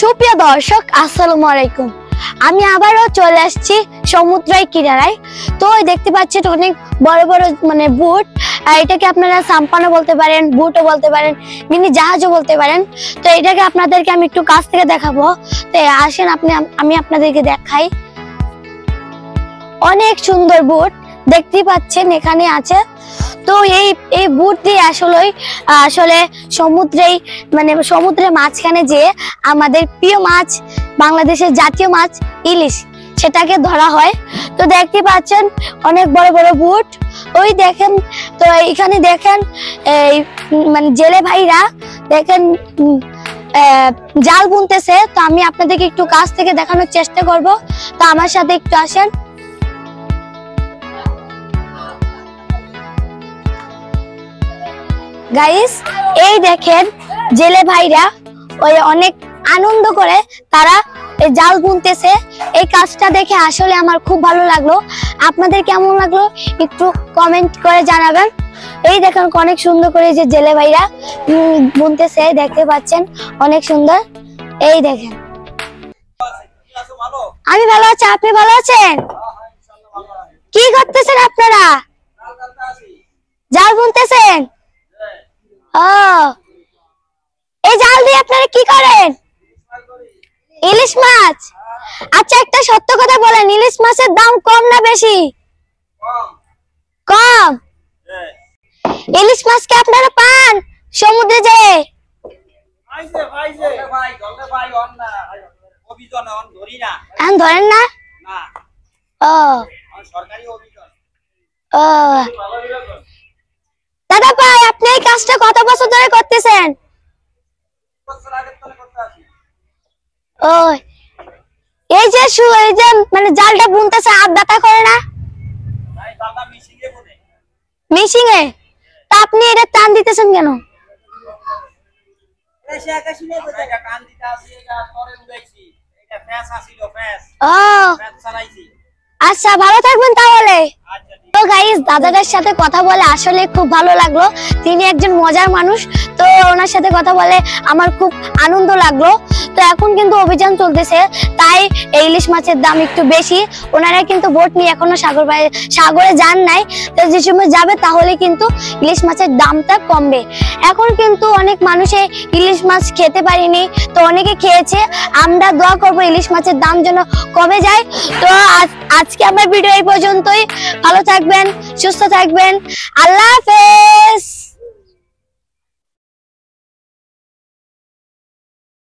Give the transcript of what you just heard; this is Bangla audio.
সুপ্রিয় দর্শক আসসালামু আলাইকুম। আমি আবারও চলে আসছি সমুদ্রের কিনারায়। তো দেখতে পাচ্ছেন অনেক বড় বড় বুট, এটাকে আপনারা সাম্পানও বলতে পারেন, বুটও বলতে পারেন, মিনি জাহাজও বলতে পারেন। তো এটাকে আপনাদেরকে আমি একটু কাছ থেকে দেখাবো। তো আসেন আমি আপনাদেরকে দেখাই। অনেক সুন্দর বুট দেখতে পাচ্ছেন এখানে আছে। তো এই বুট দিয়ে আসলে সমুদ্রের মাঝখানে যে আমাদের প্রিয় মাছ, বাংলাদেশের জাতীয় মাছ ইলিশ, সেটাকে ধরা হয়। তো দেখতে পাচ্ছেন অনেক বড় বড় বুট। ওই দেখেন, তো এখানে দেখেন এই জেলে ভাইরা দেখেন জাল বুনতেছে। তো আমি আপনাদেরকে একটু কাছ থেকে দেখানোর চেষ্টা করব। তো আমার সাথে একটু আসেন। গাইস, এই দেখেন জেলে ভাইরা অনেক আনন্দ করে তারা এই জাল বুনতেছে। এই কাজটা দেখে আসলে আমার খুব ভালো লাগলো। আপনাদের কেমন লাগলো একটু কমেন্ট করে জানাবেন। এই দেখেন অনেক সুন্দর করে যে জেলে ভাইরা বুনতেছে, দেখতে পাচ্ছেন অনেক সুন্দর। এই দেখেন, আমি ভালো আছি, আপনি ভালো আছেন? কি করতেছেন আপনারা? জাল বুনতেছেন? এই জাল দিয়ে আপনারা কি করেন? ইলিশ মাছ। আচ্ছা, একটা সত্য কথা বলেন, ইলিশ মাছের দাম কম না বেশি? কম। ইলিশ মাছকে আপনারা পান সমুদ্রে যেয়ে? ধরেন না? দাদা ভাই, আপনি এই কাজটা কত বছর ধরে করতেছেন? এই যে জালটা বুনতেছে, হাত ব্যথা করে না? মিশিং এ? তা আপনি এটা টান দিতেছেন কেন? আচ্ছা, ভালো থাকবেন তাহলে। তো গাইস, দাদাটার সাথে কথা বলে আসলে খুব ভালো লাগলো। তিনি একজন মজার মানুষ। তো ওনার সাথে কথা বলে আমার খুব আনন্দ লাগলো। তো এখন কিন্তু অভিযান চলতেছে, তাই ইলিশ মাছের দাম একটু বেশি। ওনারা কিন্তু বোট নিয়ে এখনো সাগরে যান নাই। তো যে সময় যাবে তাহলে কিন্তু ইলিশ মাছের দামটা কমবে। এখন কিন্তু অনেক মানুষে ইলিশ মাছ খেতে পারিনি, তো অনেকে খেয়েছে। আমরা দোয়া করবো ইলিশ মাছের দাম যেন কমে যায়। তো আজকে আমার ভিডিও এই পর্যন্তই। ভালো থাকবেন, সুস্থ থাকবেন। আল্লাহ হাফেজ।